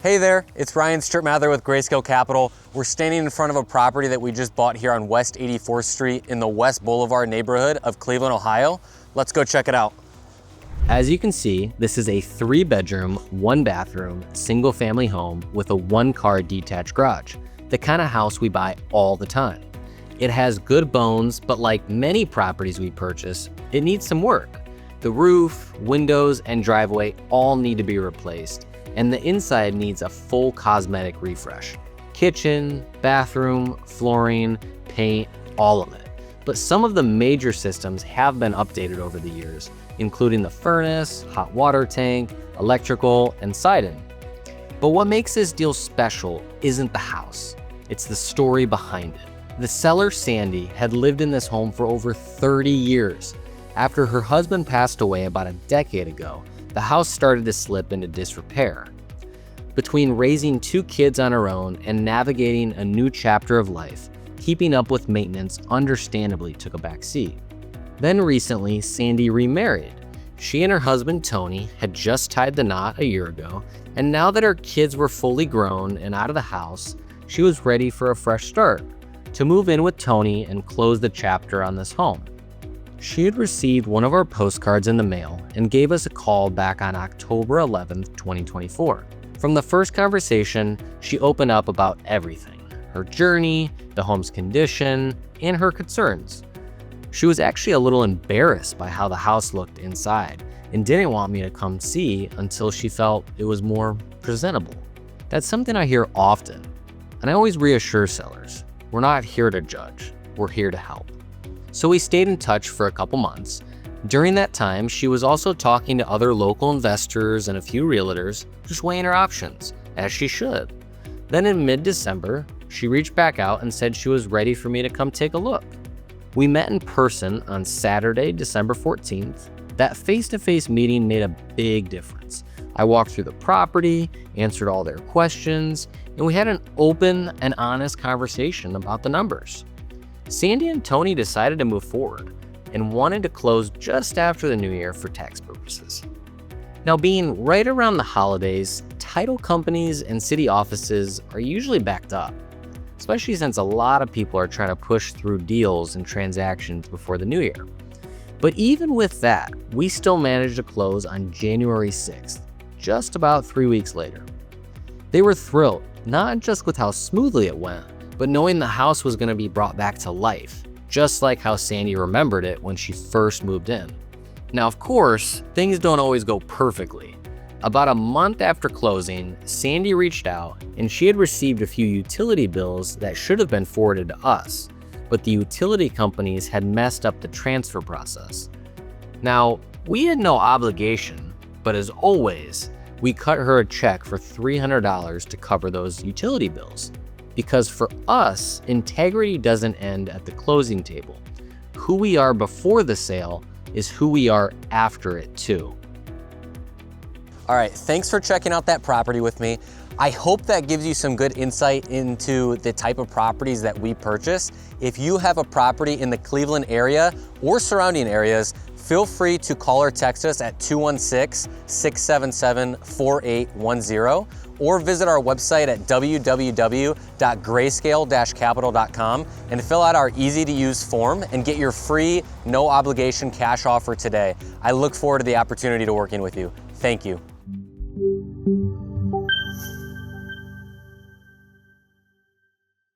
Hey there, it's Ryan Stripmather with Grayscale Capital. We're standing in front of a property that we just bought here on West 84th Street in the West Boulevard neighborhood of Cleveland, Ohio. Let's go check it out. As you can see, this is a 3-bedroom, 1-bathroom, single-family home with a 1-car detached garage, the kind of house we buy all the time. It has good bones, but like many properties we purchase, it needs some work. The roof, windows, and driveway all need to be replaced, and the inside needs a full cosmetic refresh. Kitchen, bathroom, flooring, paint, all of it. But some of the major systems have been updated over the years, including the furnace, hot water tank, electrical, and siding. But what makes this deal special isn't the house, it's the story behind it. The seller, Sandy, had lived in this home for over 30 years. After her husband passed away about a decade ago, the house started to slip into disrepair. Between raising 2 kids on her own and navigating a new chapter of life, keeping up with maintenance understandably took a back seat. Then recently, Sandy remarried. She and her husband, Tony, had just tied the knot a year ago, and now that her kids were fully grown and out of the house, she was ready for a fresh start, to move in with Tony and close the chapter on this home. She had received one of our postcards in the mail and gave us a call back on October 11th, 2024. From the first conversation, she opened up about everything: her journey, the home's condition, and her concerns. She was actually a little embarrassed by how the house looked inside and didn't want me to come see until she felt it was more presentable. That's something I hear often, and I always reassure sellers, we're not here to judge, we're here to help. So we stayed in touch for a couple months. During that time, she was also talking to other local investors and a few realtors, just weighing her options, as she should. Then in mid-December, she reached back out and said she was ready for me to come take a look. We met in person on Saturday, December 14th. That face-to-face meeting made a big difference. I walked through the property, answered all their questions, and we had an open and honest conversation about the numbers. Sandy and Tony decided to move forward and wanted to close just after the new year for tax purposes. Now, being right around the holidays, title companies and city offices are usually backed up, especially since a lot of people are trying to push through deals and transactions before the new year. But even with that, we still managed to close on January 6th, just about 3 weeks later. They were thrilled, not just with how smoothly it went, but knowing the house was going to be brought back to life, just like how Sandy remembered it when she first moved in. Now, of course, things don't always go perfectly. About a month after closing, Sandy reached out and she had received a few utility bills that should have been forwarded to us, but the utility companies had messed up the transfer process. Now, we had no obligation, but as always, we cut her a check for $300 to cover those utility bills. Because for us, integrity doesn't end at the closing table. Who we are before the sale is who we are after it too. All right, thanks for checking out that property with me. I hope that gives you some good insight into the type of properties that we purchase. If you have a property in the Cleveland area or surrounding areas, feel free to call or text us at 216-677-4810 or visit our website at www.grayscale-capital.com and fill out our easy-to-use form and get your free, no-obligation cash offer today. I look forward to the opportunity to working with you. Thank you.